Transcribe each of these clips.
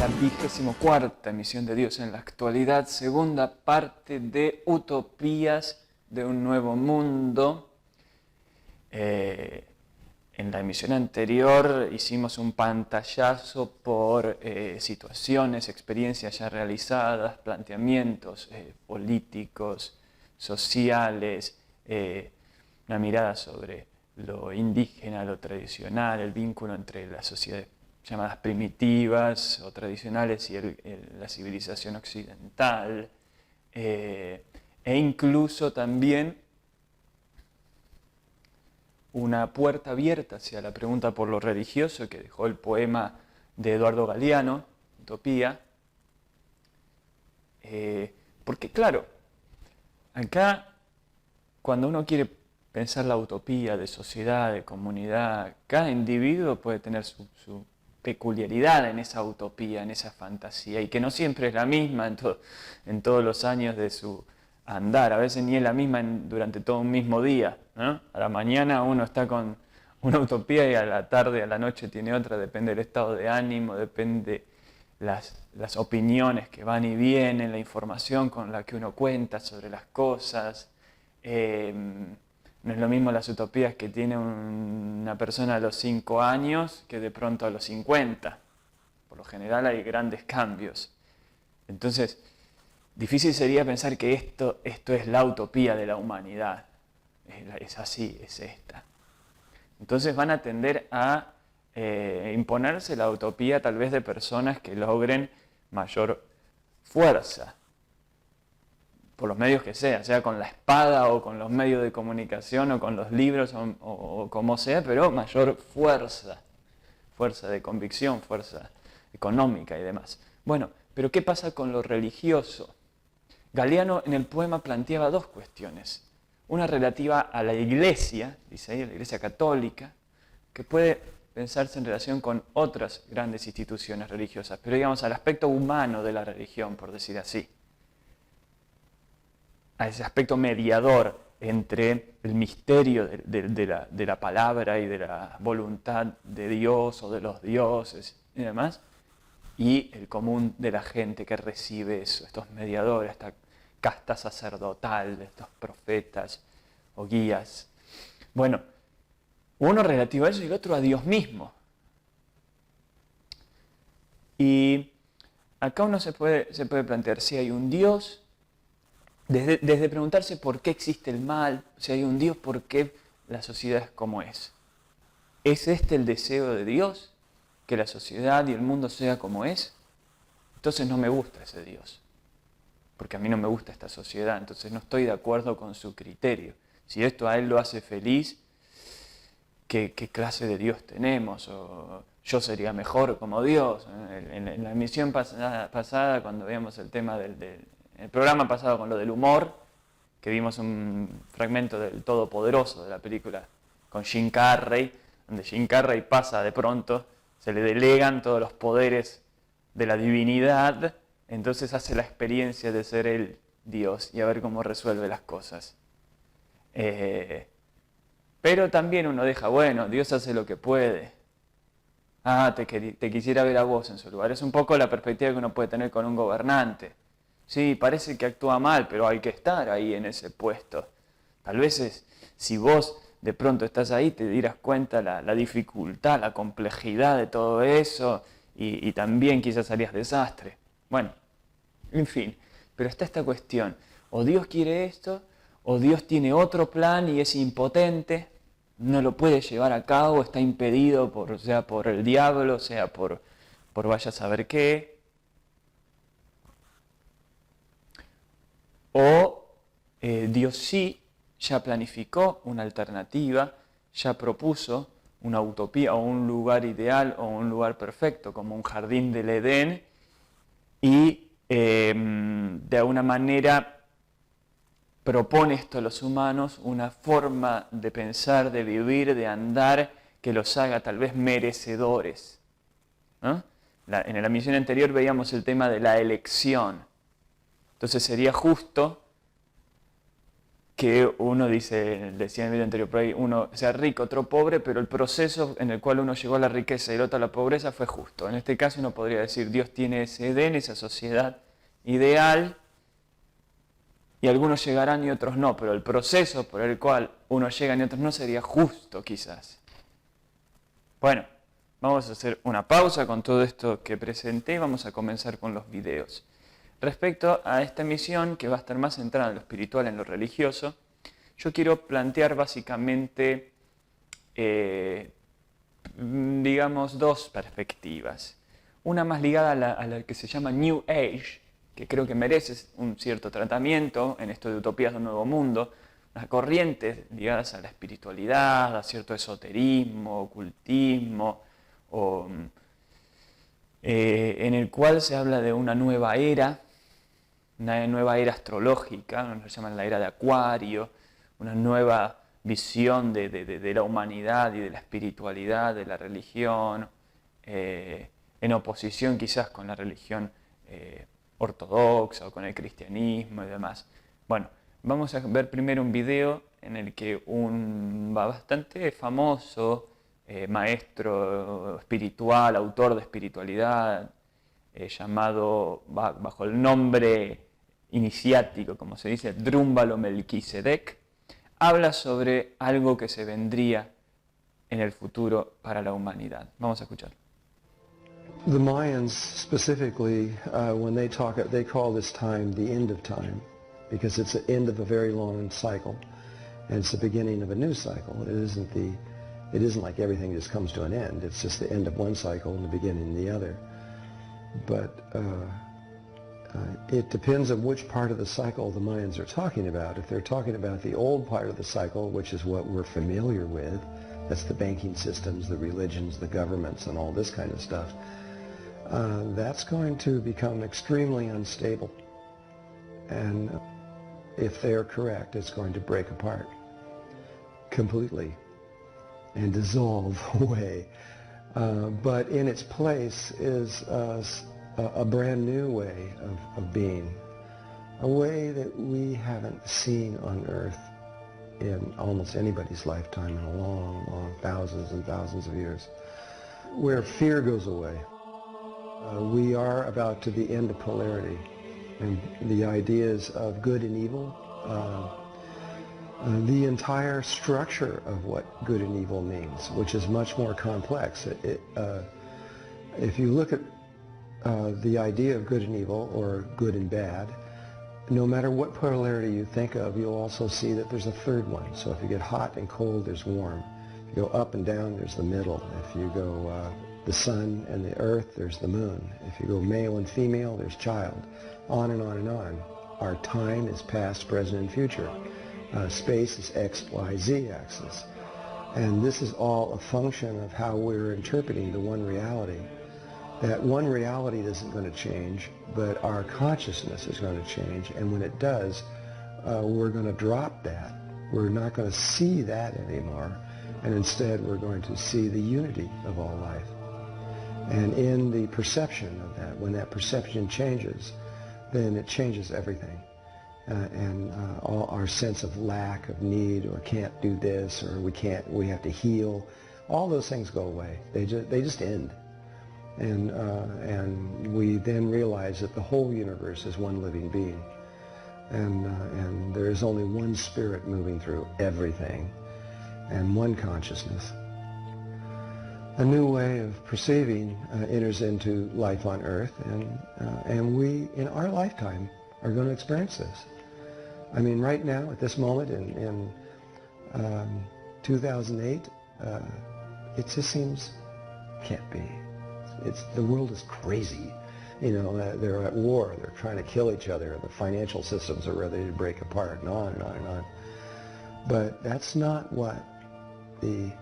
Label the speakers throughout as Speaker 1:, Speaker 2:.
Speaker 1: la 24ª emisión de Dios en la actualidad, segunda parte de Utopías de un Nuevo Mundo. En la emisión anterior hicimos un pantallazo por situaciones, experiencias ya realizadas, planteamientos políticos, sociales, una mirada sobre lo indígena, lo tradicional, el vínculo entre las sociedades llamadas primitivas o tradicionales y la civilización occidental, e incluso también una puerta abierta hacia la pregunta por lo religioso que dejó el poema de Eduardo Galeano, Utopía, porque claro, acá cuando uno quiere pensar la utopía de sociedad, de comunidad, cada individuo puede tener su peculiaridad en esa utopía, en esa fantasía, y que no siempre es la misma en todos los años de su andar, a veces ni es la misma durante todo un mismo día, ¿no? A la mañana uno está con una utopía y a la tarde, a la noche tiene otra, depende del estado de ánimo, depende las opiniones que van y vienen, la información con la que uno cuenta sobre las cosas. No es lo mismo las utopías que tiene una persona a los 5 años que de pronto a los 50. Por lo general hay grandes cambios. Entonces, difícil sería pensar que esto es la utopía de la humanidad. Es así, es esta. Entonces van a tender a imponerse la utopía tal vez de personas que logren mayor fuerza, por los medios que sea con la espada o con los medios de comunicación o con los libros o como sea, pero mayor fuerza de convicción, fuerza económica y demás. Bueno, pero ¿qué pasa con lo religioso? Galeano en el poema planteaba dos cuestiones. Una relativa a la Iglesia, dice ahí, la Iglesia católica, que puede pensarse en relación con otras grandes instituciones religiosas, pero digamos al aspecto humano de la religión, por decir así. A ese aspecto mediador entre el misterio de la palabra y de la voluntad de Dios o de los dioses y demás, y el común de la gente que recibe eso, estos mediadores, esta casta sacerdotal, estos profetas o guías. Bueno, uno relativo a eso y el otro a Dios mismo. Y acá uno se puede plantear si hay un Dios, desde preguntarse por qué existe el mal, si hay un Dios, por qué la sociedad es como es. ¿Es este el deseo de Dios? ¿Que la sociedad y el mundo sea como es? Entonces no me gusta ese Dios, porque a mí no me gusta esta sociedad, entonces no estoy de acuerdo con su criterio. Si esto a él lo hace feliz, ¿qué clase de Dios tenemos? O yo sería mejor como Dios. En la emisión pasada, cuando veíamos el tema el programa pasado con lo del humor, que vimos un fragmento del Todopoderoso de la película con Jim Carrey, donde Jim Carrey pasa de pronto, se le delegan todos los poderes de la divinidad, entonces hace la experiencia de ser él Dios y a ver cómo resuelve las cosas. Pero también uno deja, bueno, Dios hace lo que puede. Te quisiera ver a vos en su lugar. Es un poco la perspectiva que uno puede tener con un gobernante. Sí, parece que actúa mal, pero hay que estar ahí en ese puesto. Tal vez si vos de pronto estás ahí, te dirás cuenta la dificultad, la complejidad de todo eso y también quizás harías desastre. Bueno, en fin, pero está esta cuestión. O Dios quiere esto, o Dios tiene otro plan y es impotente, no lo puede llevar a cabo, está impedido sea por el diablo, sea por vaya a saber qué. O Dios sí ya planificó una alternativa, ya propuso una utopía o un lugar ideal o un lugar perfecto, como un jardín del Edén, y de alguna manera propone esto a los humanos, una forma de pensar, de vivir, de andar, que los haga tal vez merecedores, ¿no? En la misión anterior veíamos el tema de la elección. Entonces sería justo que uno decía en el video anterior, por ahí uno sea rico, otro pobre, pero el proceso en el cual uno llegó a la riqueza y el otro a la pobreza fue justo. En este caso uno podría decir, Dios tiene ese Edén, esa sociedad ideal, y algunos llegarán y otros no, pero el proceso por el cual unos llegan y otros no sería justo quizás. Bueno, vamos a hacer una pausa con todo esto que presenté y vamos a comenzar con los videos. Respecto a esta misión, que va a estar más centrada en lo espiritual, en lo religioso, yo quiero plantear básicamente, digamos, dos perspectivas. Una más ligada a la que se llama New Age, que creo que merece un cierto tratamiento en esto de utopías de un nuevo mundo, las corrientes ligadas a la espiritualidad, a cierto esoterismo, ocultismo, en el cual se habla de una nueva era astrológica, nos llaman la era de Acuario, una nueva visión de la humanidad y de la espiritualidad, de la religión, en oposición quizás con la religión ortodoxa o con el cristianismo y demás. Bueno, vamos a ver primero un video en el que un bastante famoso maestro espiritual, autor de espiritualidad, llamado bajo el nombre iniciático, como se dice, Drúmbalo Melquisedec, habla sobre algo que se vendría en el futuro para la humanidad. Vamos a escuchar.
Speaker 2: The Mayans specifically, when they talk, they call this time the end of time, because it's the end of a very long cycle, and it's the beginning of a new cycle. It isn't like everything just comes to an end. It's just the end of one cycle and the beginning of the other. But it depends on which part of the cycle the Mayans are talking about. If they're talking about the old part of the cycle, which is what we're familiar with, that's the banking systems, the religions, the governments, and all this kind of stuff, that's going to become extremely unstable. And if they're correct, it's going to break apart completely and dissolve away. But in its place is a brand new way of being, a way that we haven't seen on Earth in almost anybody's lifetime in a long, long, thousands and thousands of years, where fear goes away. We are about to the end of polarity, and the ideas of good and evil, the entire structure of what good and evil means, which is much more complex. If you look at the idea of good and evil, or good and bad, no matter what polarity you think of, you'll also see that there's a third one. So if you get hot and cold, there's warm. If you go up and down, there's the middle. If you go the sun and the earth, there's the moon. If you go male and female, there's child. On and on and on. Our time is past, present, and future. Space is X, Y, Z axis. And this is all a function of how we're interpreting the one reality. That one reality isn't going to change, but our consciousness is going to change. And when it does, we're going to drop that. We're not going to see that anymore. And instead, we're going to see the unity of all life. And in the perception of that, when that perception changes, then it changes everything. All our sense of lack, of need, or can't do this, or we have to heal, all those things go away. They just end. And we then realize that the whole universe is one living being. And there is only one spirit moving through everything, and one consciousness. A new way of perceiving enters into life on Earth, and we, in our lifetime, are going to experience this. I mean, right now, at this moment, in 2008, it just seems can't be. The world is crazy. You know, they're at war. They're trying to kill each other. The financial systems are ready to break apart, and on and on and on. But that's not what the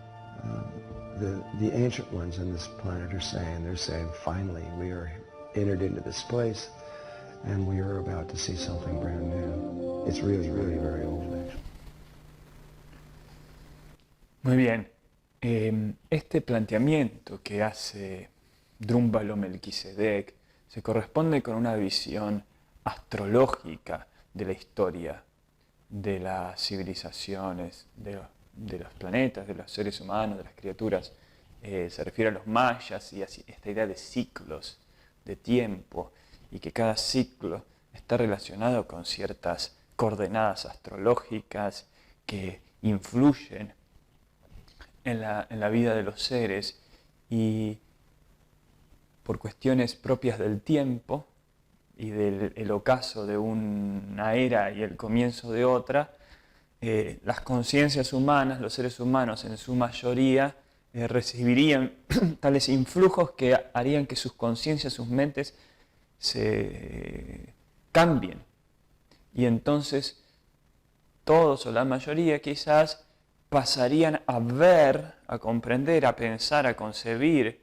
Speaker 2: ancient ones on this planet are saying. They're saying, finally, we are entered into this place, and we are about to see something brand new. It's really, really very old, actually.
Speaker 1: Muy bien. Este planteamiento que hace Drúmbalo Melquisedec se corresponde con una visión astrológica de la historia de las civilizaciones, de los planetas, de los seres humanos, de las criaturas. Se refiere a los mayas y a esta idea de ciclos, de tiempo, y que cada ciclo está relacionado con ciertas coordenadas astrológicas que influyen en la vida de los seres, y por cuestiones propias del tiempo y del ocaso de una era y el comienzo de otra, las conciencias humanas, los seres humanos en su mayoría, recibirían tales influjos que harían que sus conciencias, sus mentes se cambien. Y entonces todos o la mayoría quizás pasarían a ver, a comprender, a pensar, a concebir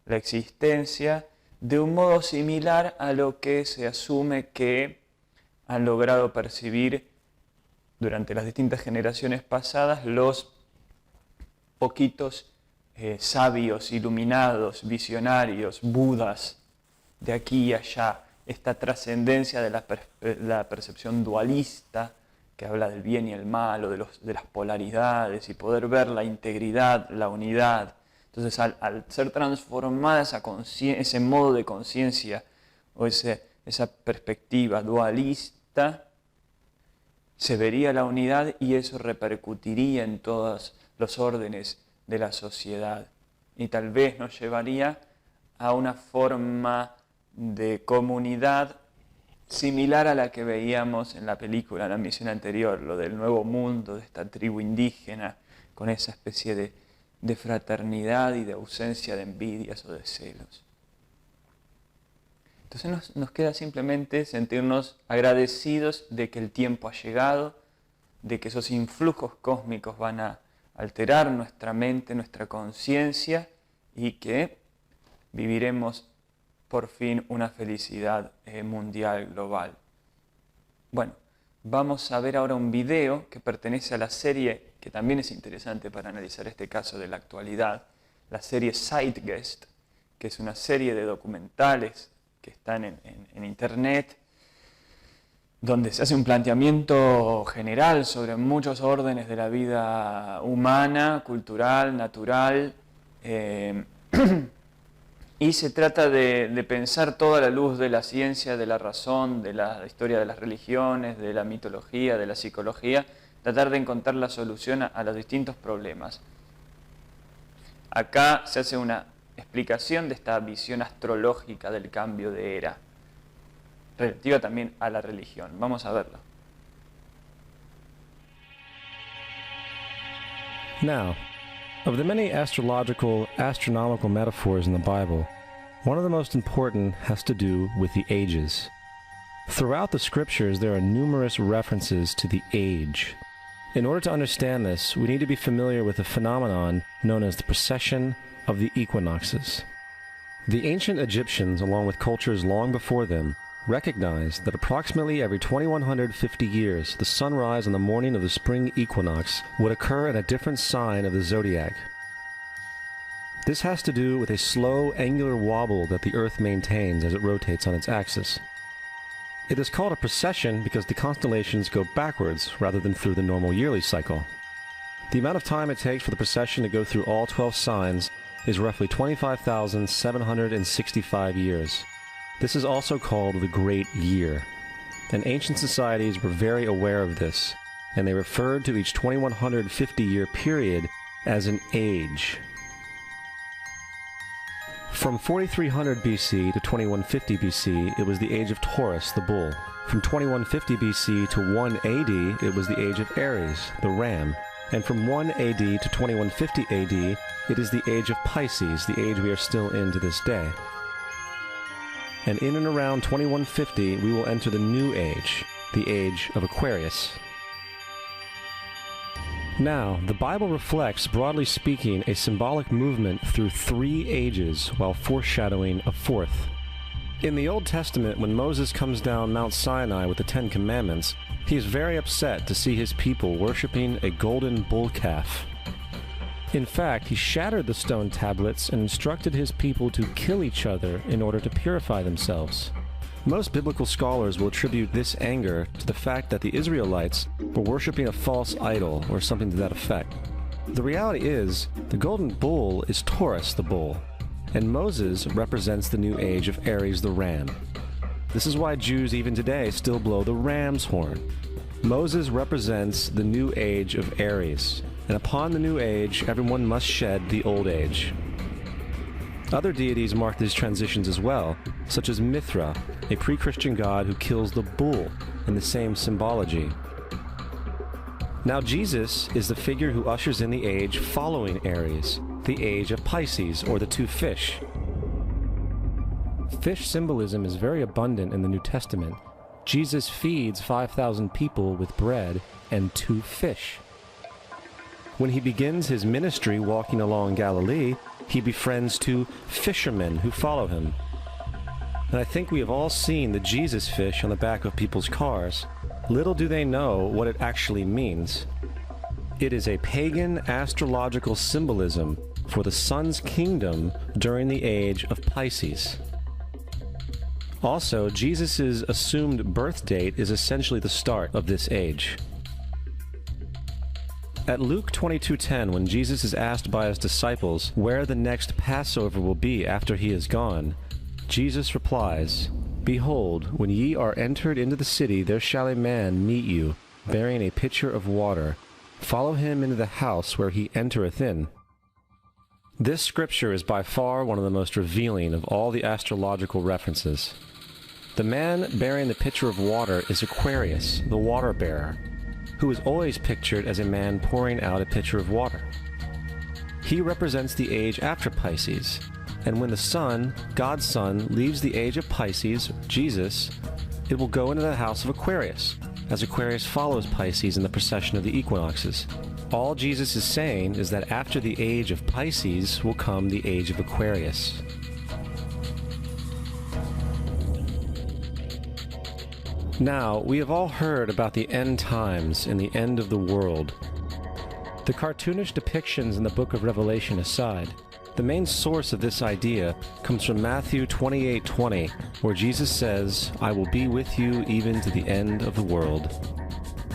Speaker 1: la existencia de un modo similar a lo que se asume que han logrado percibir durante las distintas generaciones pasadas los poquitos sabios, iluminados, visionarios, budas de aquí y allá, esta trascendencia de la percepción dualista que habla del bien y el mal, o de las polaridades, y poder ver la integridad, la unidad. Entonces, al ser transformada ese modo de conciencia o esa perspectiva dualista, se vería la unidad y eso repercutiría en todos los órdenes de la sociedad. Y tal vez nos llevaría a una forma de comunidad similar a la que veíamos en la película, en la misión anterior, lo del nuevo mundo, de esta tribu indígena, con esa especie de fraternidad y de ausencia de envidias o de celos. Entonces nos queda simplemente sentirnos agradecidos de que el tiempo ha llegado, de que esos influjos cósmicos van a alterar nuestra mente, nuestra conciencia, y que viviremos por fin una felicidad mundial, global. Bueno, vamos a ver ahora un video que pertenece a la serie, que también es interesante para analizar este caso de la actualidad, la serie Zeitgeist, que es una serie de documentales que están en internet, donde se hace un planteamiento general sobre muchos órdenes de la vida humana, cultural, natural, y se trata de pensar toda la luz de la ciencia, de la razón, de la historia de las religiones, de la mitología, de la psicología, tratar de encontrar la solución a los distintos problemas. Acá se hace una explicación de esta visión astrológica del cambio de era, relativa también a la religión. Vamos a verlo.
Speaker 3: Now, of the many astronomical metaphors in the Bible, one of the most important has to do with the ages. Throughout the scriptures, there are numerous references to the age. In order to understand this, we need to be familiar with a phenomenon known as the precession of the equinoxes. The ancient Egyptians, along with cultures long before them, recognized that approximately every 2150 years, the sunrise on the morning of the spring equinox would occur in a different sign of the zodiac. This has to do with a slow, angular wobble that the Earth maintains as it rotates on its axis. It is called a precession because the constellations go backwards rather than through the normal yearly cycle. The amount of time it takes for the precession to go through all 12 signs is roughly 25,765 years. This is also called the Great Year, and ancient societies were very aware of this, and they referred to each 2150-year period as an age. From 4300 BC to 2150 BC, it was the age of Taurus, the bull. From 2150 BC to 1 AD, it was the age of Aries, the ram. And from 1 AD to 2150 AD, it is the age of Pisces, the age we are still in to this day. And in and around 2150, we will enter the new age, the age of Aquarius. Now, the Bible reflects, broadly speaking, a symbolic movement through 3 ages while foreshadowing a 4th. In the Old Testament, when Moses comes down Mount Sinai with the 10 Commandments, he is very upset to see his people worshiping a golden bull calf. In fact, he shattered the stone tablets and instructed his people to kill each other in order to purify themselves. Most biblical scholars will attribute this anger to the fact that the Israelites were worshiping a false idol or something to that effect. The reality is, the golden bull is Taurus the bull, and Moses represents the new age of Aries the ram. This is why Jews even today still blow the ram's horn. Moses represents the new age of Aries, and upon the new age, everyone must shed the old age. Other deities mark these transitions as well, such as Mithra, a pre-Christian god who kills the bull in the same symbology. Now Jesus is the figure who ushers in the age following Aries, the age of Pisces, or the two fish. Fish symbolism is very abundant in the New Testament. Jesus feeds 5,000 people with bread and 2 fish. When he begins his ministry walking along Galilee, he befriends 2 fishermen who follow him. And I think we have all seen the Jesus fish on the back of people's cars. Little do they know what it actually means. It is a pagan astrological symbolism for the sun's kingdom during the age of Pisces. Also, Jesus' assumed birth date is essentially the start of this age. At Luke 22:10, when Jesus is asked by his disciples where the next Passover will be after he is gone, Jesus replies, "Behold, when ye are entered into the city, there shall a man meet you, bearing a pitcher of water. Follow him into the house where he entereth in." This scripture is by far one of the most revealing of all the astrological references. The man bearing the pitcher of water is Aquarius, the water bearer, who is always pictured as a man pouring out a pitcher of water. He represents the age after Pisces, and when the sun, God's Son, leaves the age of Pisces, Jesus, it will go into the house of Aquarius, as Aquarius follows Pisces in the precession of the equinoxes. All Jesus is saying is that after the age of Pisces will come the age of Aquarius. Now, we have all heard about the end times and the end of the world. The cartoonish depictions in the book of Revelation aside, the main source of this idea comes from Matthew 28:20, where Jesus says, "I will be with you even to the end of the world."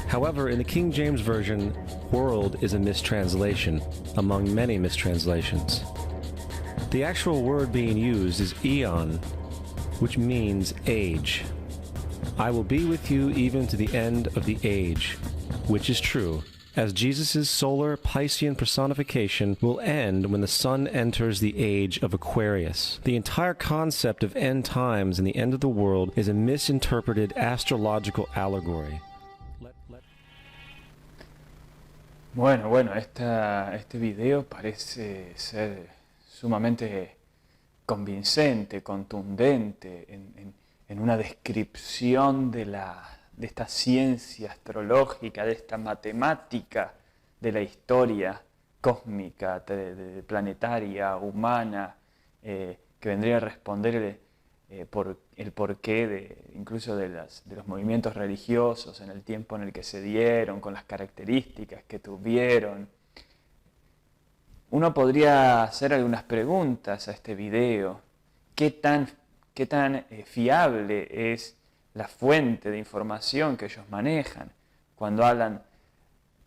Speaker 3: However, in the King James Version, world is a mistranslation, among many mistranslations. The actual word being used is eon, which means age. I will be with you even to the end of the age, which is true, as Jesus' solar Piscean personification will end when the sun enters the age of Aquarius. The entire concept of end times and the end of the world is a misinterpreted astrological allegory.
Speaker 1: Bueno, este video parece ser sumamente convincente, contundente, en una descripción de esta ciencia astrológica, de esta matemática de la historia cósmica, planetaria, humana, que vendría a responder por el porqué incluso de los movimientos religiosos en el tiempo en el que se dieron, con las características que tuvieron. Uno podría hacer algunas preguntas a este video. ¿Qué tan fiable es la fuente de información que ellos manejan cuando hablan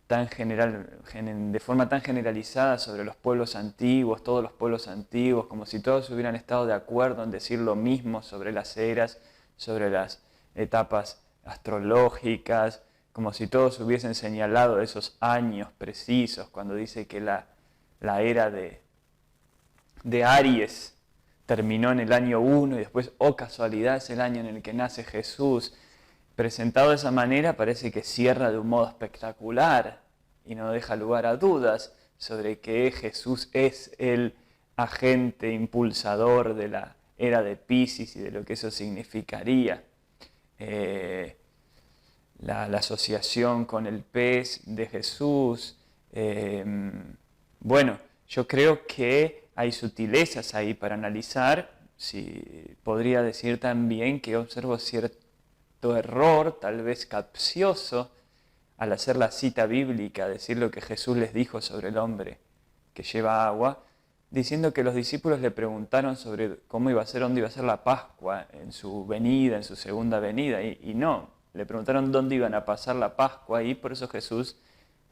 Speaker 1: de forma tan generalizada sobre los pueblos antiguos, todos los pueblos antiguos, como si todos hubieran estado de acuerdo en decir lo mismo sobre las eras, sobre las etapas astrológicas, como si todos hubiesen señalado esos años precisos cuando dice que la era de Aries terminó en el año 1 y después, oh casualidad, es el año en el que nace Jesús. Presentado de esa manera parece que cierra de un modo espectacular y no deja lugar a dudas sobre que Jesús es el agente impulsador de la era de Piscis y de lo que eso significaría. La asociación con el pez de Jesús. Bueno, yo creo que hay sutilezas ahí para analizar. Podría decir también que observo cierto error, tal vez capcioso, al hacer la cita bíblica, decir lo que Jesús les dijo sobre el hombre que lleva agua, diciendo que los discípulos le preguntaron sobre cómo iba a ser, dónde iba a ser la Pascua en su venida, en su segunda venida, y no, le preguntaron dónde iban a pasar la Pascua, y por eso Jesús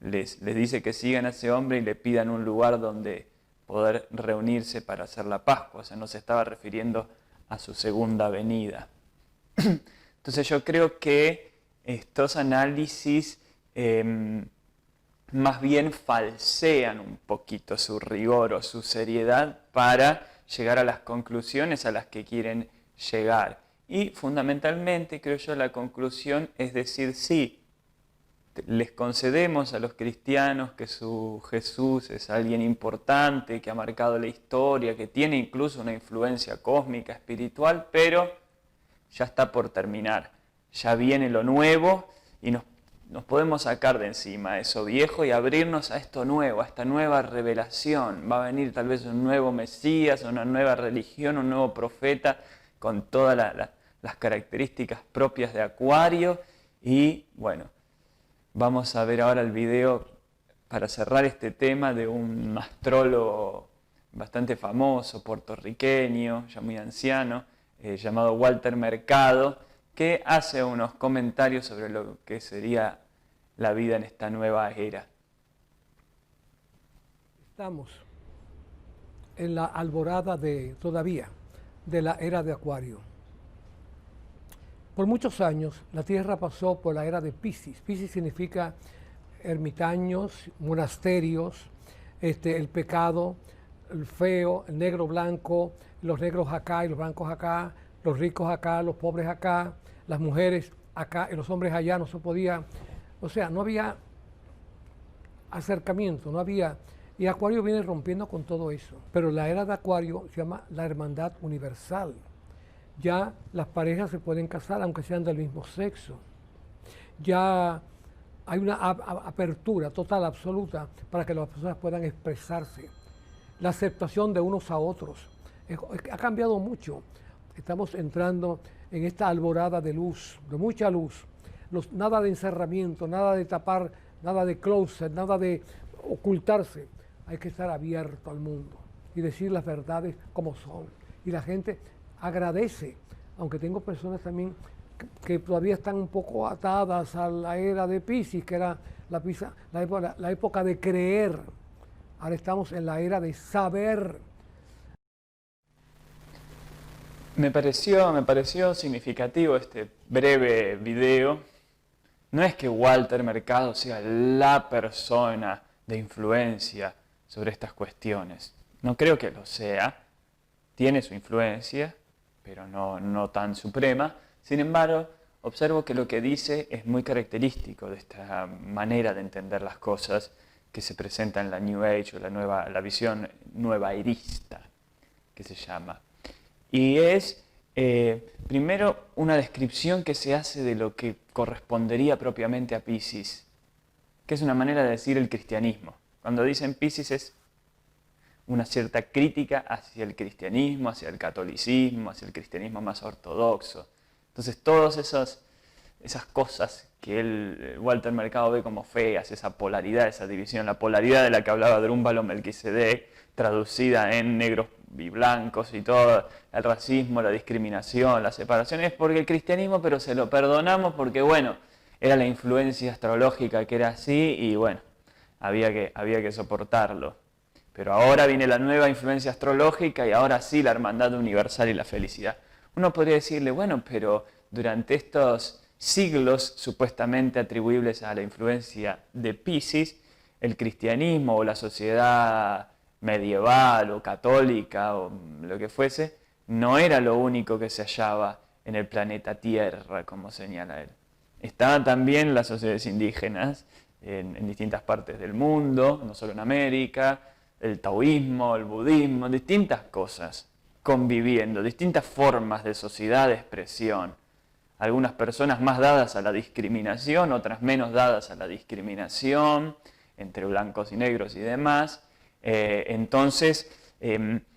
Speaker 1: les dice que sigan a ese hombre y le pidan un lugar donde poder reunirse para hacer la Pascua. O sea, no se estaba refiriendo a su segunda venida. Entonces yo creo que estos análisis más bien falsean un poquito su rigor o su seriedad para llegar a las conclusiones a las que quieren llegar. Y fundamentalmente, creo yo, la conclusión es decir, sí, les concedemos a los cristianos que su Jesús es alguien importante, que ha marcado la historia, que tiene incluso una influencia cósmica, espiritual, pero ya está por terminar. Ya viene lo nuevo y nos podemos sacar de encima eso viejo y abrirnos a esto nuevo, a esta nueva revelación. Va a venir tal vez un nuevo Mesías, una nueva religión, un nuevo profeta con todas las características propias de Acuario. Y bueno, vamos a ver ahora el video para cerrar este tema de un astrólogo bastante famoso, puertorriqueño, ya muy anciano, llamado Walter Mercado, que hace unos comentarios sobre lo que sería la vida en esta nueva era.
Speaker 4: Estamos en la alborada todavía de la era de Acuario. Por muchos años la Tierra pasó por la era de Piscis. Piscis significa ermitaños, monasterios, el pecado, el feo, el negro blanco, los negros acá y los blancos acá, los ricos acá, los pobres acá, las mujeres acá y los hombres allá. No se podía, o sea, no había acercamiento, no había, y Acuario viene rompiendo con todo eso. Pero la era de Acuario se llama la hermandad universal. Ya las parejas se pueden casar aunque sean del mismo sexo. Ya hay una apertura total, absoluta, para que las personas puedan expresarse. La aceptación de unos a otros. Ha cambiado mucho. Estamos entrando en esta alborada de luz, de mucha luz. Nada de encerramiento, nada de tapar, nada de closet, nada de ocultarse. Hay que estar abierto al mundo y decir las verdades como son. Y la gente agradece, aunque tengo personas también que todavía están un poco atadas a la era de Piscis, que era la época de creer. Ahora estamos en la era de saber.
Speaker 1: Me pareció significativo este breve video. No es que Walter Mercado sea la persona de influencia sobre estas cuestiones. No creo que lo sea. Tiene su influencia, pero no tan suprema. Sin embargo, observo que lo que dice es muy característico de esta manera de entender las cosas que se presenta en la New Age o la visión nuevaerista, que se llama. Y es, primero, una descripción que se hace de lo que correspondería propiamente a Piscis, que es una manera de decir el cristianismo. Cuando dicen Piscis es una cierta crítica hacia el cristianismo, hacia el catolicismo, hacia el cristianismo más ortodoxo. Entonces, todas esas cosas que Walter Mercado ve como feas, esa polaridad, esa división, la polaridad de la que hablaba Drúmbalo Melquisedec, traducida en negros y blancos y todo, el racismo, la discriminación, la separación, es porque el cristianismo, pero se lo perdonamos porque, bueno, era la influencia astrológica que era así y, bueno, había que soportarlo. Pero ahora viene la nueva influencia astrológica y ahora sí la hermandad universal y la felicidad. Uno podría decirle, bueno, pero durante estos siglos supuestamente atribuibles a la influencia de Piscis, el cristianismo o la sociedad medieval o católica o lo que fuese, no era lo único que se hallaba en el planeta Tierra, como señala él. Estaban también las sociedades indígenas en distintas partes del mundo, no solo en América, el taoísmo, el budismo, distintas cosas conviviendo, distintas formas de sociedad, de expresión. Algunas personas más dadas a la discriminación, otras menos dadas a la discriminación, entre blancos y negros y demás. Entonces,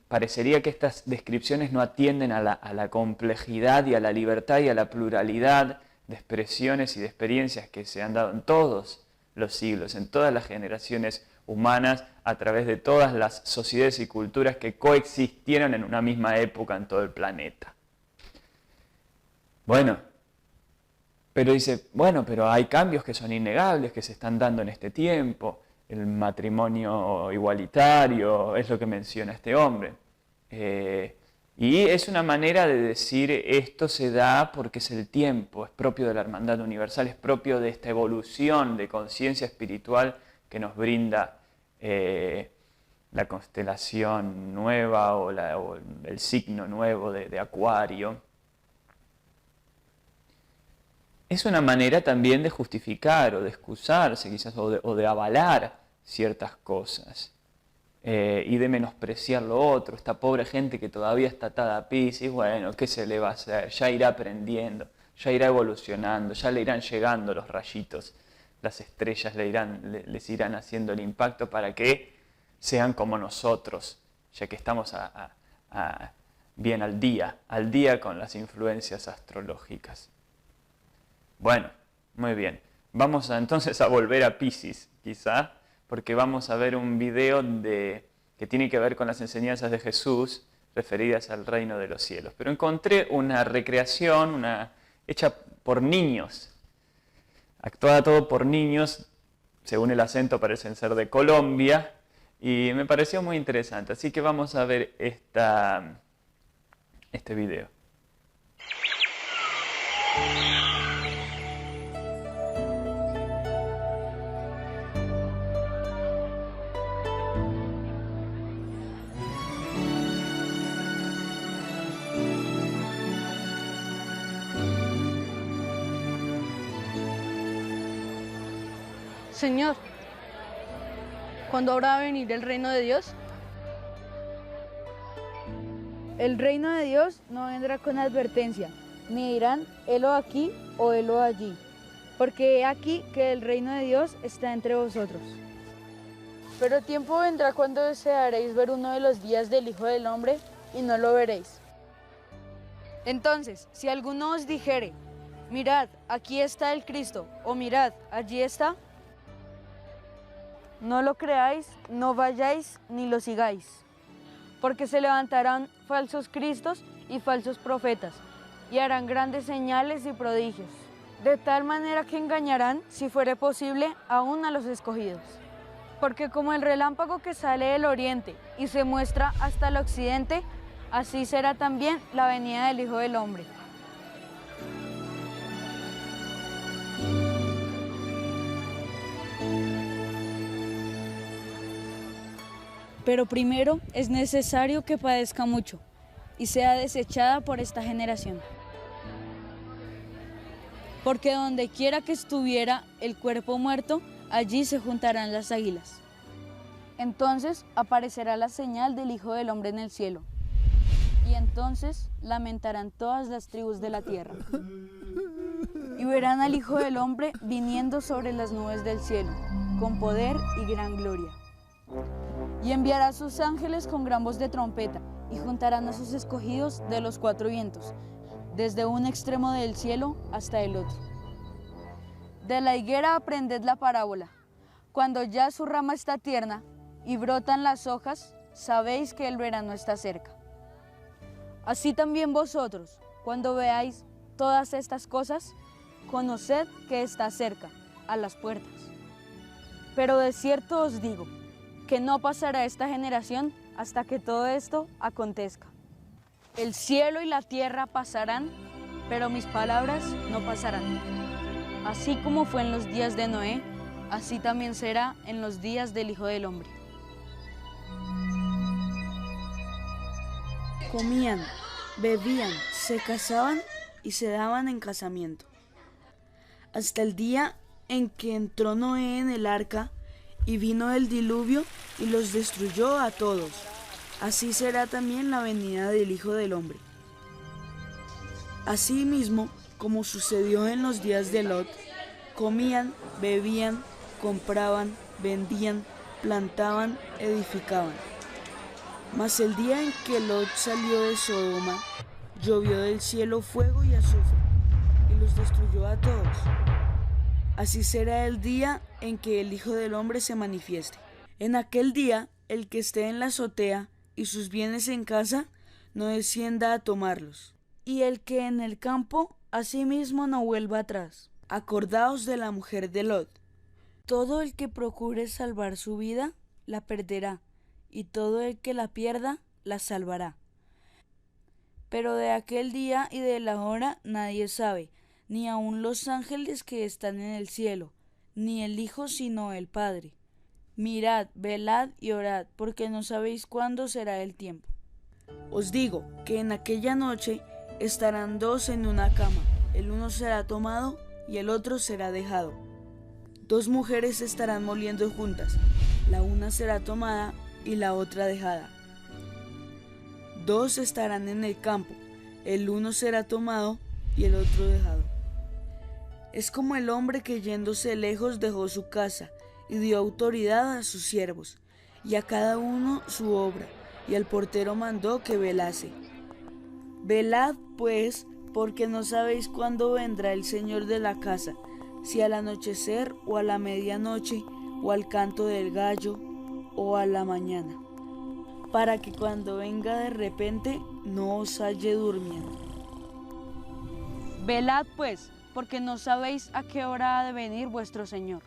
Speaker 1: parecería que estas descripciones no atienden a la complejidad y a la libertad y a la pluralidad de expresiones y de experiencias que se han dado en todos los siglos, en todas las generaciones humanas, a través de todas las sociedades y culturas que coexistieron en una misma época en todo el planeta. Bueno, pero dice, bueno, pero hay cambios que son innegables, que se están dando en este tiempo. El matrimonio igualitario es lo que menciona este hombre. Y es una manera de decir, esto se da porque es el tiempo, es propio de la hermandad universal, es propio de esta evolución de conciencia espiritual que nos brinda la constelación nueva o el signo nuevo de Acuario. Es una manera también de justificar o de excusarse quizás o de avalar ciertas cosas y de menospreciar lo otro. Esta pobre gente que todavía está atada a Piscis, bueno, ¿qué se le va a hacer? Ya irá aprendiendo, ya irá evolucionando, ya le irán llegando los rayitos, las estrellas les irán haciendo el impacto para que sean como nosotros, ya que estamos bien al día con las influencias astrológicas. Bueno, muy bien. Vamos entonces a volver a Piscis, quizá, porque vamos a ver un video que tiene que ver con las enseñanzas de Jesús referidas al reino de los cielos. Pero encontré una recreación hecha por niños, actuada todo por niños, según el acento parecen ser de Colombia, y me pareció muy interesante. Así que vamos a ver este video.
Speaker 5: Señor, ¿cuándo habrá de venir el reino de Dios?
Speaker 6: El reino de Dios no vendrá con advertencia, ni dirán, helo aquí o helo allí, porque he aquí que el reino de Dios está entre vosotros. Pero tiempo vendrá cuando desearéis ver uno de los días del Hijo del Hombre y no lo veréis. Entonces, si alguno os dijere, mirad, aquí está el Cristo, o mirad, allí está, no lo creáis, no vayáis ni lo sigáis, porque se levantarán falsos cristos y falsos profetas, y harán grandes señales y prodigios, de tal manera que engañarán, si fuere posible, aún a los escogidos. Porque como el relámpago que sale del oriente y se muestra hasta el occidente, así será también la venida del Hijo del Hombre. Pero primero es necesario que padezca mucho y sea desechada por esta generación. Porque donde quiera que estuviera el cuerpo muerto, allí se juntarán las águilas. Entonces aparecerá la señal del Hijo del Hombre en el cielo, y entonces lamentarán todas las tribus de la tierra. Y verán al Hijo del Hombre viniendo sobre las nubes del cielo, con poder y gran gloria. Y enviará a sus ángeles con gran voz de trompeta, y juntarán a sus escogidos de los cuatro vientos, desde un extremo del cielo hasta el otro. De la higuera aprended la parábola. Cuando ya su rama está tierna y brotan las hojas, sabéis que el verano está cerca. Así también vosotros, cuando veáis todas estas cosas, conoced que está cerca, a las puertas. Pero de cierto os digo, que no pasará esta generación hasta que todo esto acontezca. El cielo y la tierra pasarán, pero mis palabras no pasarán. Así como fue en los días de Noé, así también será en los días del Hijo del Hombre.
Speaker 7: Comían, bebían, se casaban y se daban en casamiento, hasta el día en que entró Noé en el arca y vino el diluvio y los destruyó a todos. Así será también la venida del Hijo del Hombre. Asimismo, como sucedió en los días de Lot, comían, bebían, compraban, vendían, plantaban, edificaban. Mas el día en que Lot salió de Sodoma, llovió del cielo fuego y azufre, y los destruyó a todos. así será el día en que el Hijo del Hombre se manifieste. En aquel día, el que esté en la azotea y sus bienes en casa, no descienda a tomarlos. Y el que en el campo, asimismo no vuelva atrás. Acordaos de la mujer de Lot. Todo el que procure salvar su vida, la perderá, y todo el que la pierda, la salvará. Pero de aquel día y de la hora nadie sabe, ni aun los ángeles que están en el cielo, ni el Hijo sino el Padre. Mirad, velad y orad, porque no sabéis cuándo será el tiempo. Os digo que en aquella noche estarán dos en una cama, el uno será tomado y el otro será dejado. Dos mujeres estarán moliendo juntas, la una será tomada y la otra dejada. Dos estarán en el campo, el uno será tomado y el otro dejado. Es como el hombre que yéndose lejos dejó su casa y dio autoridad a sus siervos, y a cada uno su obra, y al portero mandó que velase. Velad, pues, porque no sabéis cuándo vendrá el Señor de la casa, si al anochecer o a la medianoche, o al canto del gallo, o a la mañana, para que cuando venga de repente no os halle durmiendo.
Speaker 6: Velad pues, porque no sabéis a qué hora ha de venir vuestro Señor.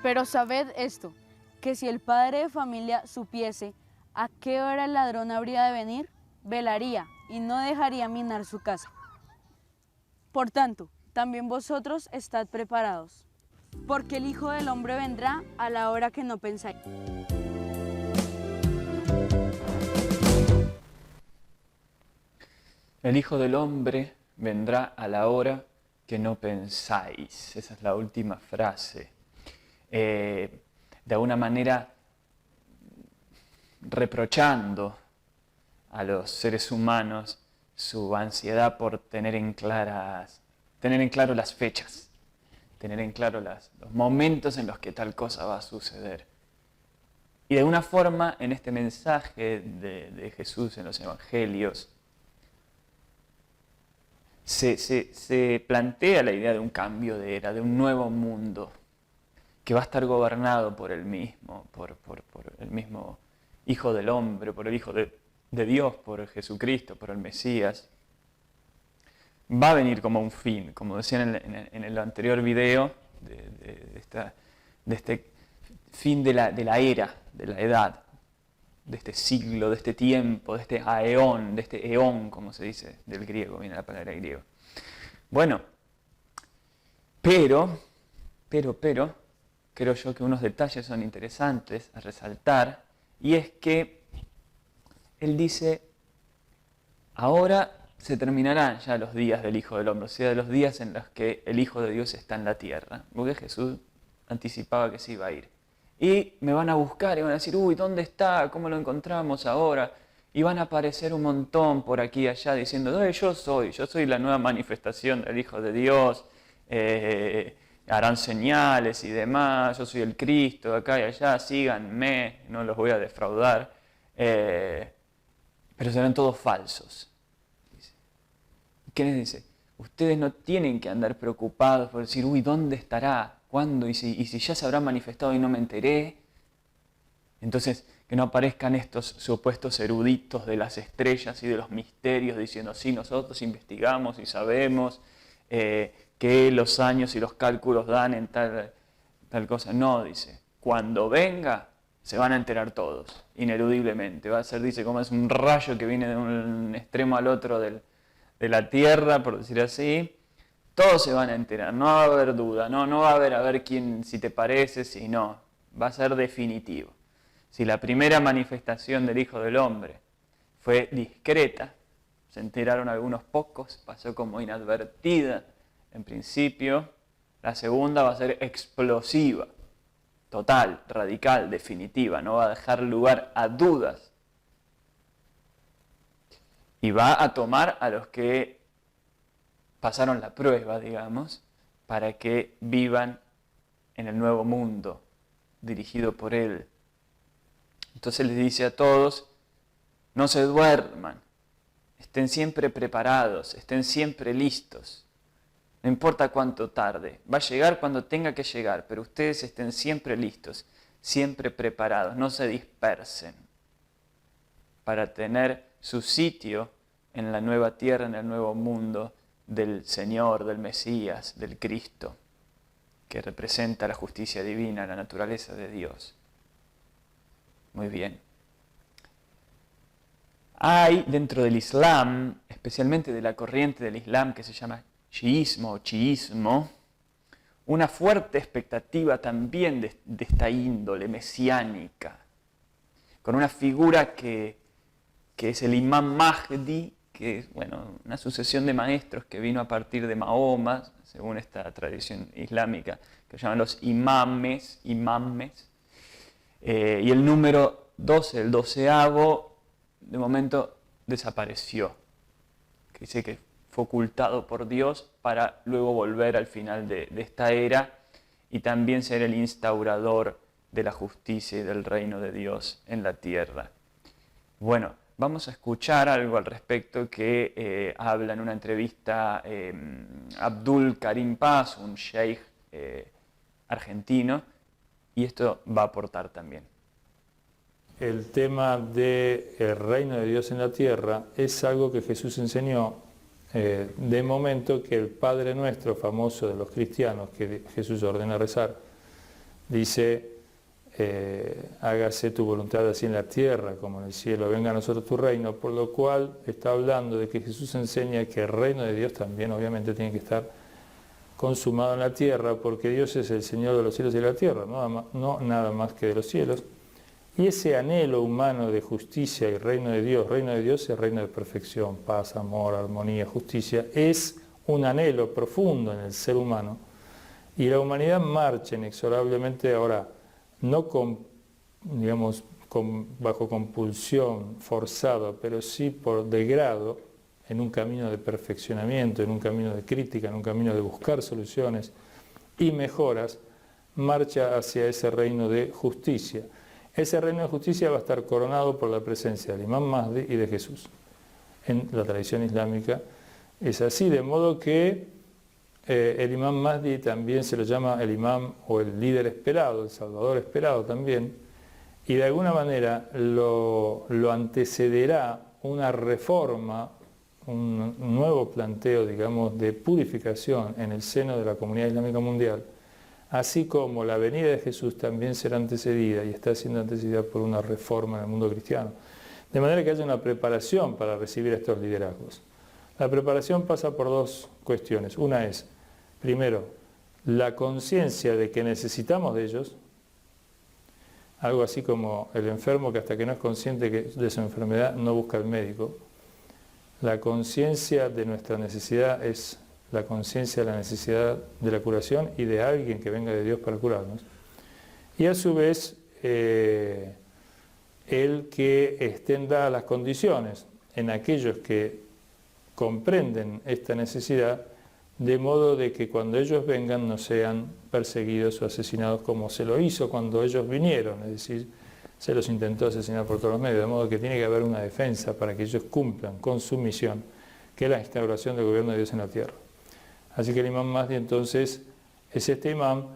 Speaker 6: Pero sabed esto, que si el padre de familia supiese a qué hora el ladrón habría de venir, velaría y no dejaría minar su casa. Por tanto, también vosotros estad preparados, porque el Hijo del Hombre vendrá a la hora que no pensáis.
Speaker 1: El Hijo del Hombre vendrá a la hora que no pensáis. Esa es la última frase. De alguna manera reprochando a los seres humanos su ansiedad por tener en claro las fechas, tener en claro los momentos en los que tal cosa va a suceder. Y de alguna forma en este mensaje de Jesús en los Evangelios se plantea la idea de un cambio de era, de un nuevo mundo que va a estar gobernado por el mismo, por el mismo Hijo del Hombre, por el Hijo de Dios, por Jesucristo, por el Mesías. Va a venir como un fin, como decían en el anterior video, de este fin de la era, de la edad, de este siglo, de este tiempo, de este aeón, de este eón, como se dice del griego, viene la palabra griego. Bueno, pero, creo yo que unos detalles son interesantes a resaltar, y es que él dice, ahora se terminarán ya los días del Hijo del Hombre, o sea, los días en los que el Hijo de Dios está en la tierra, porque Jesús anticipaba que se iba a ir. Y me van a buscar y van a decir, uy, ¿dónde está? ¿Cómo lo encontramos ahora? Y van a aparecer un montón por aquí y allá diciendo, yo soy la nueva manifestación del Hijo de Dios, harán señales y demás, yo soy el Cristo, acá y allá, síganme, no los voy a defraudar, pero serán todos falsos. ¿Qué les dice? Ustedes no tienen que andar preocupados por decir, uy, ¿dónde estará? ¿Cuándo? ¿Y si ya se habrá manifestado y no me enteré? Entonces, que no aparezcan estos supuestos eruditos de las estrellas y de los misterios diciendo, sí, nosotros investigamos y sabemos que los años y los cálculos dan en tal cosa. No, dice, cuando venga se van a enterar todos, ineludiblemente. Va a ser, dice, como es un rayo que viene de un extremo al otro de la tierra, por decir así. Todos se van a enterar, no va a haber duda, no va a haber quién, si te parece, si no. Va a ser definitivo. Si la primera manifestación del Hijo del Hombre fue discreta, se enteraron algunos pocos, pasó como inadvertida en principio, la segunda va a ser explosiva, total, radical, definitiva, no va a dejar lugar a dudas. Y va a tomar a los que pasaron la prueba, digamos, para que vivan en el nuevo mundo dirigido por Él. Entonces les dice a todos, no se duerman, estén siempre preparados, estén siempre listos. No importa cuánto tarde, va a llegar cuando tenga que llegar, pero ustedes estén siempre listos, siempre preparados, no se dispersen para tener su sitio en la nueva tierra, en el nuevo mundo del Señor, del Mesías, del Cristo, que representa la justicia divina, la naturaleza de Dios. Muy bien. Hay dentro del Islam, especialmente de la corriente del Islam que se llama chiismo o chiismo, una fuerte expectativa también de esta índole mesiánica, con una figura que es el Imam Mahdi, que es una sucesión de maestros que vino a partir de Mahoma, según esta tradición islámica, que llaman los imames, y el número 12, el 12avo, de momento desapareció, que dice que fue ocultado por Dios para luego volver al final de esta era y también ser el instaurador de la justicia y del reino de Dios en la tierra. Bueno, vamos a escuchar algo al respecto que habla en una entrevista Abdul Karim Paz, un sheikh argentino, y esto va a aportar también.
Speaker 8: El tema del reino de Dios en la tierra es algo que Jesús enseñó de momento que el Padre Nuestro, famoso de los cristianos, que Jesús ordena rezar, dice, hágase tu voluntad así en la tierra como en el cielo, venga a nosotros tu reino, por lo cual está hablando de que Jesús enseña que el reino de Dios también obviamente tiene que estar consumado en la tierra, porque Dios es el Señor de los cielos y de la tierra, no nada más que de los cielos. Y ese anhelo humano de justicia y reino de Dios es el reino de perfección, paz, amor, armonía, justicia, es un anhelo profundo en el ser humano. Y la humanidad marcha inexorablemente ahora, no bajo compulsión forzada, pero sí por degrado, en un camino de perfeccionamiento, en un camino de crítica, en un camino de buscar soluciones y mejoras, marcha hacia ese reino de justicia. Ese reino de justicia va a estar coronado por la presencia del Imam Mahdi y de Jesús. En la tradición islámica es así, de modo que el Imam Mahdi también se lo llama el Imam o el líder esperado, el Salvador esperado también, y de alguna manera lo antecederá una reforma, un nuevo planteo, digamos, de purificación en el seno de la comunidad islámica mundial, así como la venida de Jesús también será antecedida y está siendo antecedida por una reforma en el mundo cristiano. De manera que haya una preparación para recibir estos liderazgos. La preparación pasa por dos cuestiones. Una es, primero, la conciencia de que necesitamos de ellos, algo así como el enfermo que hasta que no es consciente de su enfermedad no busca al médico. La conciencia de nuestra necesidad es la conciencia de la necesidad de la curación y de alguien que venga de Dios para curarnos. Y a su vez, el que estén dadas las condiciones en aquellos que comprenden esta necesidad, de modo de que cuando ellos vengan no sean perseguidos o asesinados como se lo hizo cuando ellos vinieron, es decir, se los intentó asesinar por todos los medios, de modo que tiene que haber una defensa para que ellos cumplan con su misión, que es la instauración del gobierno de Dios en la tierra. Así que el Imam Mahdi entonces es este imam,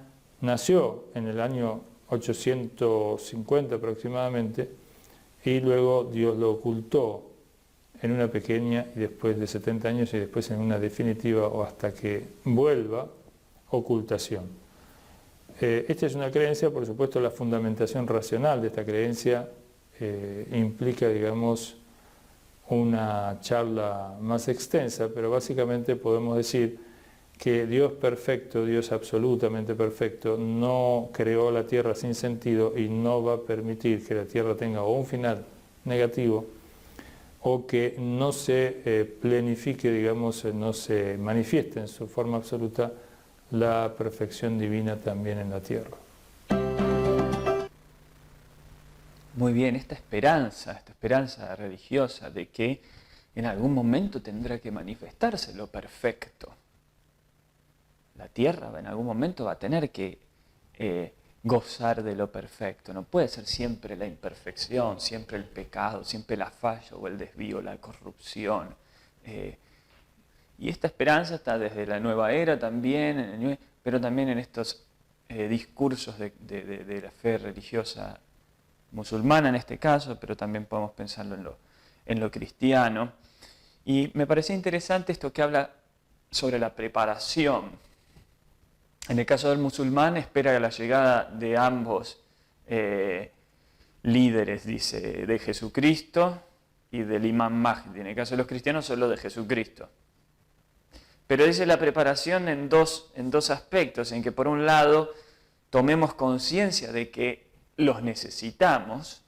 Speaker 8: nació en el año 850 aproximadamente y luego Dios lo ocultó en una pequeña y después de 70 años y después en una definitiva o hasta que vuelva ocultación. Esta es una creencia, por supuesto la fundamentación racional de esta creencia implica, digamos, una charla más extensa, pero básicamente podemos decir que Dios perfecto, Dios absolutamente perfecto, no creó la tierra sin sentido y no va a permitir que la tierra tenga o un final negativo o que no se plenifique, digamos, no se manifieste en su forma absoluta la perfección divina también en la tierra.
Speaker 1: Muy bien, esta esperanza religiosa de que en algún momento tendrá que manifestarse lo perfecto. La tierra en algún momento va a tener que gozar de lo perfecto. No puede ser siempre la imperfección, siempre el pecado, siempre la falla o el desvío, la corrupción. Y esta esperanza está desde la nueva era también, pero también en estos discursos de la fe religiosa musulmana en este caso, pero también podemos pensarlo en lo cristiano. Y me parecía interesante esto que habla sobre la preparación. En el caso del musulmán espera la llegada de ambos líderes, dice, de Jesucristo y del Imam Mahdi. En el caso de los cristianos solo de Jesucristo. Pero dice la preparación en dos aspectos, en que por un lado tomemos conciencia de que los necesitamos,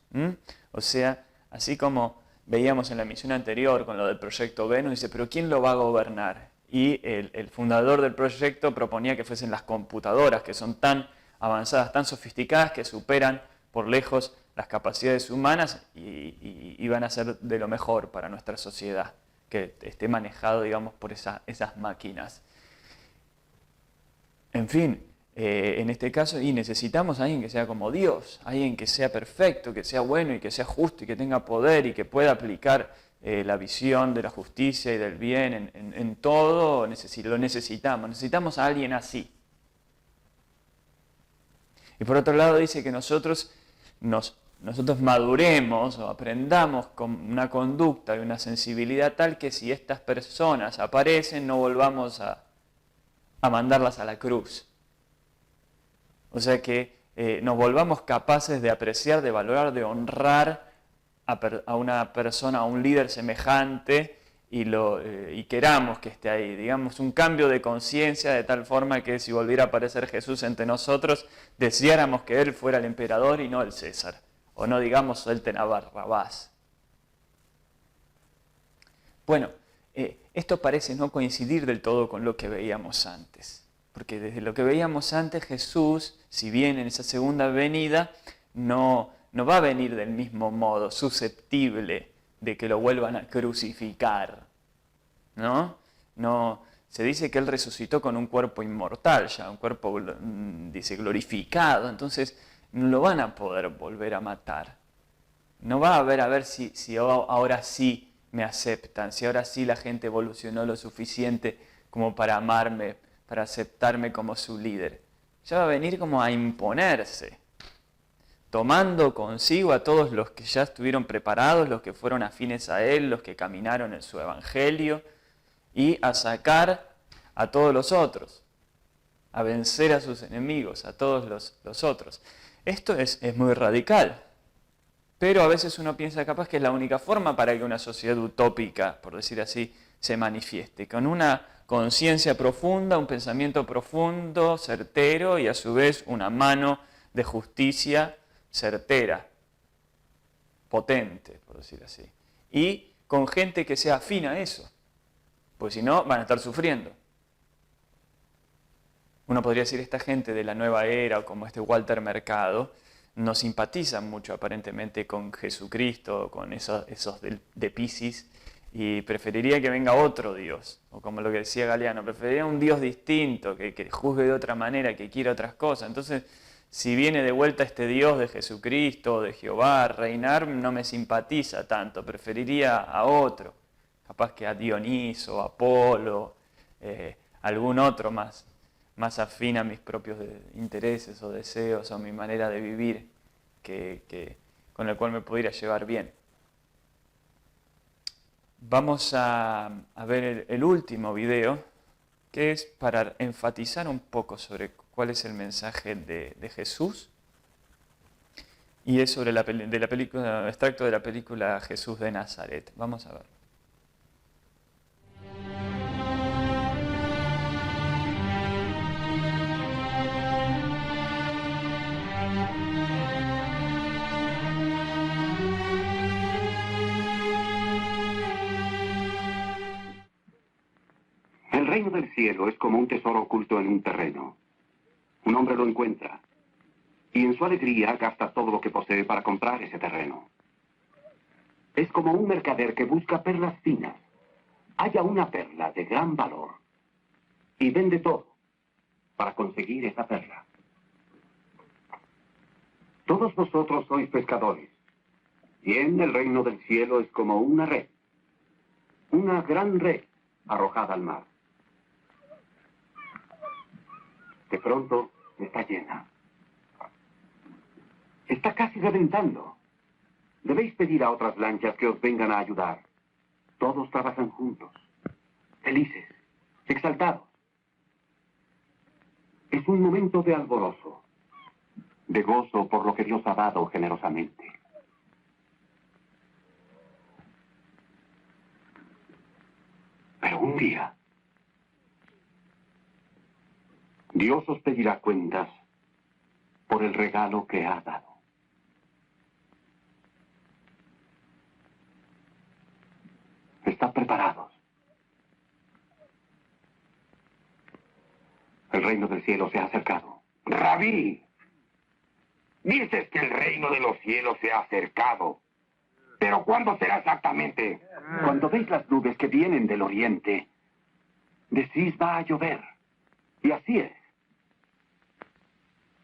Speaker 1: o sea, así como veíamos en la misión anterior con lo del proyecto Venus, dice, pero ¿quién lo va a gobernar? Y el fundador del proyecto proponía que fuesen las computadoras, que son tan avanzadas, tan sofisticadas, que superan por lejos las capacidades humanas y van a ser de lo mejor para nuestra sociedad, que esté manejado, digamos, por esas máquinas. En fin, en este caso, y necesitamos a alguien que sea como Dios, alguien que sea perfecto, que sea bueno y que sea justo y que tenga poder y que pueda aplicar la visión de la justicia y del bien en todo. Lo necesitamos a alguien así. Y por otro lado dice que nosotros maduremos o aprendamos con una conducta y una sensibilidad tal que si estas personas aparecen no volvamos a mandarlas a la cruz. O sea que nos volvamos capaces de apreciar, de valorar, de honrar a una persona, a un líder semejante y queramos que esté ahí. Digamos, un cambio de conciencia de tal forma que si volviera a aparecer Jesús entre nosotros, deseáramos que Él fuera el emperador y no el César. O no digamos suelten a Barrabás. Bueno, esto parece no coincidir del todo con lo que veíamos antes. Porque desde lo que veíamos antes, Jesús, si bien en esa segunda venida, no va a venir del mismo modo, susceptible de que lo vuelvan a crucificar. ¿No? Se dice que Él resucitó con un cuerpo inmortal ya, un cuerpo, dice, glorificado. Entonces, no lo van a poder volver a matar. No va a ver si ahora sí me aceptan, si ahora sí la gente evolucionó lo suficiente como para amarme, para aceptarme como su líder. Ya va a venir como a imponerse, tomando consigo a todos los que ya estuvieron preparados, los que fueron afines a Él, los que caminaron en su evangelio, y a sacar a todos los otros, a vencer a sus enemigos, a todos los otros. Esto es muy radical, pero a veces uno piensa capaz que es la única forma para que una sociedad utópica, por decir así, se manifieste, con una conciencia profunda, un pensamiento profundo, certero y a su vez una mano de justicia certera, potente, por decir así. Y con gente que sea afín a eso, pues si no van a estar sufriendo. Uno podría decir, esta gente de la nueva era, o como este Walter Mercado, no simpatizan mucho aparentemente con Jesucristo, con esos de Piscis, y preferiría que venga otro Dios, o como lo que decía Galeano, preferiría un Dios distinto, que juzgue de otra manera, que quiera otras cosas. Entonces, si viene de vuelta este Dios de Jesucristo, de Jehová, a reinar, no me simpatiza tanto, preferiría a otro, capaz que a Dioniso, a Apolo, algún otro más afín a mis propios intereses o deseos o mi manera de vivir, con el cual me pudiera llevar bien. Vamos a ver el último video, que es para enfatizar un poco sobre cuál es el mensaje de Jesús, y es sobre extracto de la película Jesús de Nazaret. Vamos a ver.
Speaker 9: El reino del cielo es como un tesoro oculto en un terreno. Un hombre lo encuentra y en su alegría gasta todo lo que posee para comprar ese terreno. Es como un mercader que busca perlas finas. Halla una perla de gran valor y vende todo para conseguir esa perla. Todos vosotros sois pescadores. Bien, el reino del cielo es como una red. Una gran red arrojada al mar. De pronto está llena. Está casi reventando. Debéis pedir a otras lanchas que os vengan a ayudar. Todos trabajan juntos, felices, exaltados. Es un momento de alborozo, de gozo por lo que Dios ha dado generosamente. Pero un día, Dios os pedirá cuentas por el regalo que ha dado. Estad preparados. El reino del cielo se ha acercado.
Speaker 10: Rabí, dices que el reino de los cielos se ha acercado. ¿Pero cuándo será exactamente?
Speaker 9: Cuando veis las nubes que vienen del oriente, decís va a llover. Y así es.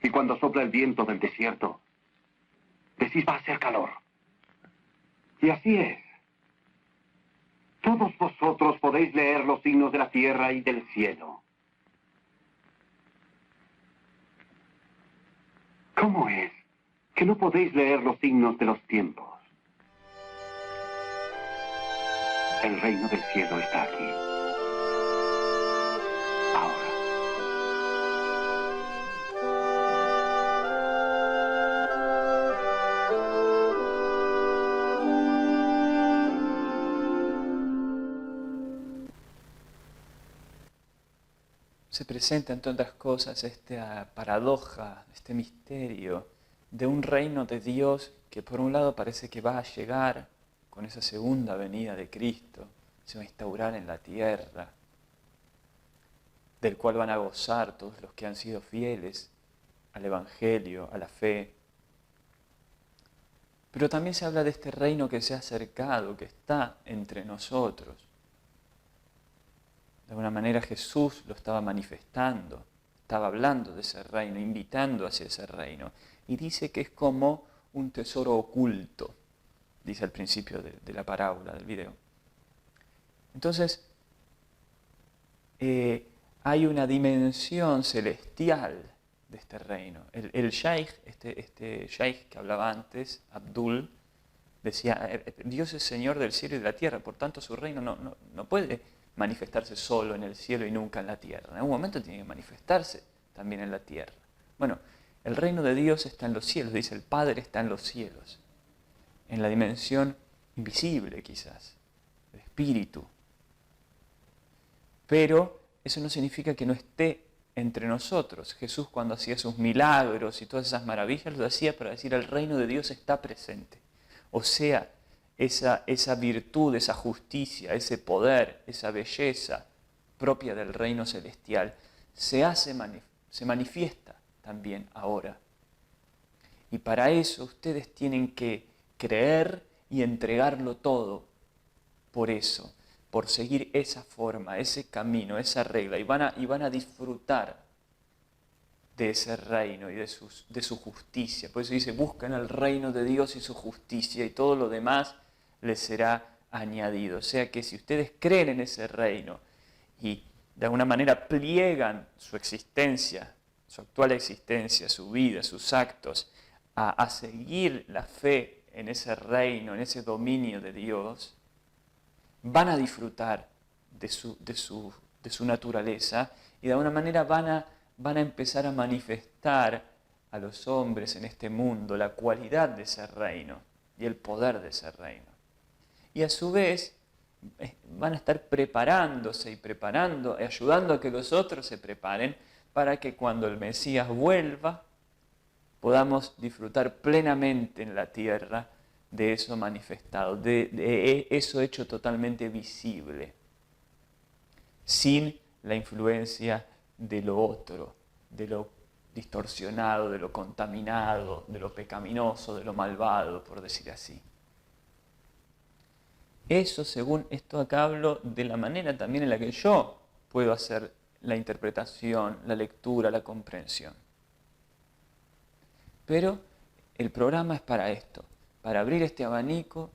Speaker 9: Y cuando sopla el viento del desierto, decís va a hacer calor. Y así es. Todos vosotros podéis leer los signos de la tierra y del cielo. ¿Cómo es que no podéis leer los signos de los tiempos? El reino del cielo está aquí. Ahora.
Speaker 1: Se presenta entre otras cosas esta paradoja, este misterio de un reino de Dios que por un lado parece que va a llegar con esa segunda venida de Cristo, se va a instaurar en la tierra, del cual van a gozar todos los que han sido fieles al Evangelio, a la fe. Pero también se habla de este reino que se ha acercado, que está entre nosotros. De alguna manera Jesús lo estaba manifestando, estaba hablando de ese reino, invitando hacia ese reino. Y dice que es como un tesoro oculto, dice al principio de la parábola, del video. Entonces, hay una dimensión celestial de este reino. El Shaykh, este Shaykh que hablaba antes, Abdul, decía, Dios es Señor del cielo y de la tierra, por tanto su reino no puede manifestarse solo en el cielo y nunca en la tierra. En algún momento tiene que manifestarse también en la tierra. Bueno, el reino de Dios está en los cielos, dice el Padre está en los cielos, en la dimensión invisible quizás, el Espíritu. Pero eso no significa que no esté entre nosotros. Jesús cuando hacía sus milagros y todas esas maravillas, lo hacía para decir el reino de Dios está presente. O sea, esa virtud, esa justicia, ese poder, esa belleza propia del reino celestial se manifiesta también ahora. Y para eso ustedes tienen que creer y entregarlo todo por eso, por seguir esa forma, ese camino, esa regla, y van a disfrutar de ese reino y de su justicia. Por eso dice, buscan el reino de Dios y su justicia, y todo lo demás les será añadido. O sea que si ustedes creen en ese reino y de alguna manera pliegan su existencia, su actual existencia, su vida, sus actos, a seguir la fe en ese reino, en ese dominio de Dios, van a disfrutar de su naturaleza y de alguna manera van a empezar a manifestar a los hombres en este mundo la cualidad de ese reino y el poder de ese reino. Y a su vez van a estar preparándose y preparando, ayudando a que los otros se preparen para que cuando el Mesías vuelva podamos disfrutar plenamente en la tierra de eso manifestado, de eso hecho totalmente visible, sin la influencia de lo otro, de lo distorsionado, de lo contaminado, de lo pecaminoso, de lo malvado, por decir así. Eso, según esto acá hablo, de la manera también en la que yo puedo hacer la interpretación, la lectura, la comprensión. Pero el programa es para esto, para abrir este abanico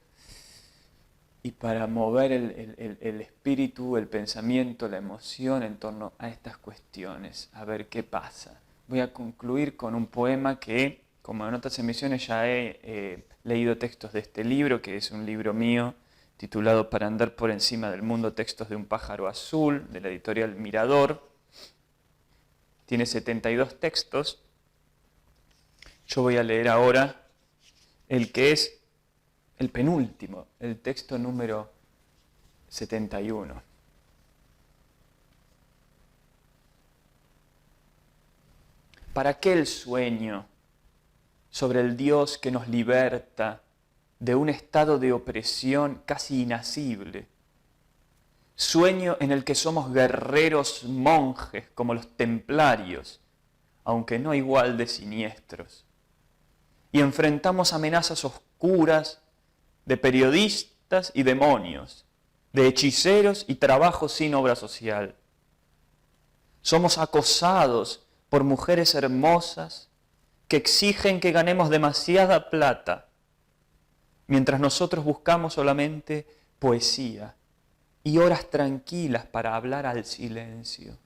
Speaker 1: y para mover el espíritu, el pensamiento, la emoción en torno a estas cuestiones, a ver qué pasa. Voy a concluir con un poema que, como en otras emisiones ya he leído textos de este libro, que es un libro mío, titulado Para andar por encima del mundo, textos de un pájaro azul, de la editorial Mirador. Tiene 72 textos. Yo voy a leer ahora el que es el penúltimo, el texto número 71. ¿Para qué el sueño sobre el Dios que nos liberta de un estado de opresión casi inasible? Sueño en el que somos guerreros monjes como los templarios, aunque no igual de siniestros, y enfrentamos amenazas oscuras de periodistas y demonios, de hechiceros y trabajo sin obra social. Somos acosados por mujeres hermosas que exigen que ganemos demasiada plata, mientras nosotros buscamos solamente poesía y horas tranquilas para hablar al silencio.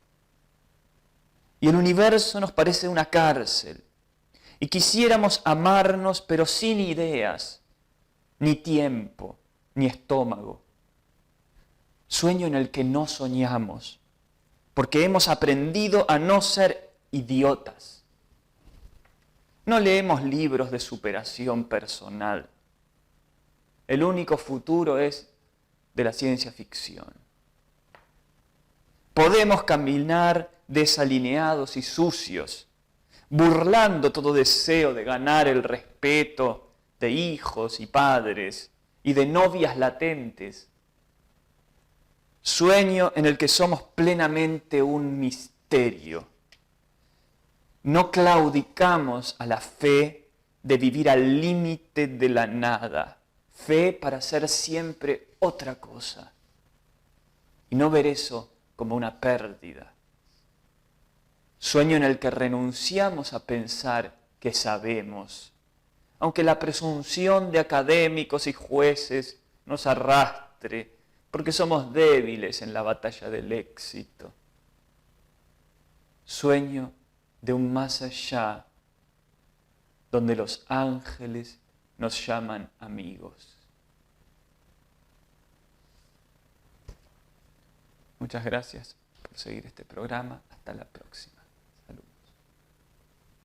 Speaker 1: Y el universo nos parece una cárcel, y quisiéramos amarnos pero sin ideas, ni tiempo, ni estómago. Sueño en el que no soñamos, porque hemos aprendido a no ser idiotas. No leemos libros de superación personal. El único futuro es de la ciencia ficción. Podemos caminar desalineados y sucios, burlando todo deseo de ganar el respeto de hijos y padres y de novias latentes. Sueño en el que somos plenamente un misterio. No claudicamos a la fe de vivir al límite de la nada. Fe para ser siempre otra cosa. Y no ver eso como una pérdida. Sueño en el que renunciamos a pensar que sabemos, aunque la presunción de académicos y jueces nos arrastre, porque somos débiles en la batalla del éxito. Sueño de un más allá, donde los ángeles nos llaman amigos. Muchas gracias por seguir este programa. Hasta la próxima.